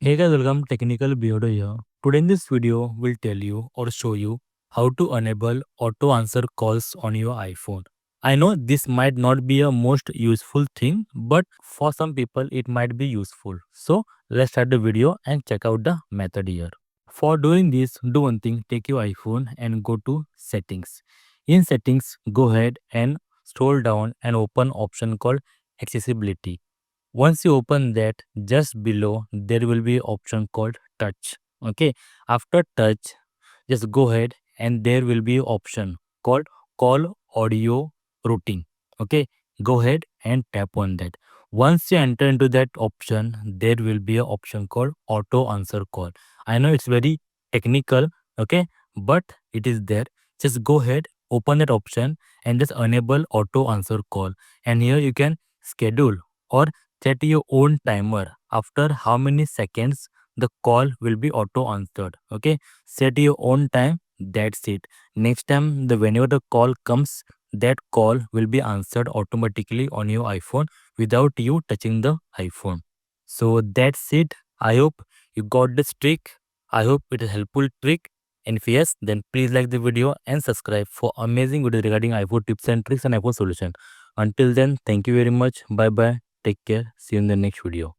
Hey guys, welcome Technical Beardo here. Today in this video, we'll tell you or show you how to enable auto answer calls on your iPhone. I know this might not be a most useful thing, but for some people it might be useful. So let's start the video and check out the method here. For doing this, do one thing, take your iPhone and go to settings. In settings, go ahead and scroll down and open option called accessibility. Once you open that, just below there will be option called touch. Okay, after touch, just go ahead and there will be option called call audio routing. Okay, go ahead and tap on that. Once you enter into that option, there will be a option called auto answer call. I know it's very technical, okay, but it is there. Just go ahead, open that option and just enable auto answer call, and here you can schedule or set your own timer after how many seconds the call will be auto answered. Okay, set your own time. That's it. Next time, the whenever the call comes, that call will be answered automatically on your iPhone without you touching the iPhone. So that's it. I hope you got this trick. I hope it is a helpful trick. And if yes, then please like the video and subscribe for amazing videos regarding iPhone tips and tricks and iPhone solution. Until then, thank you very much. Bye bye. Take care. See you in the next video.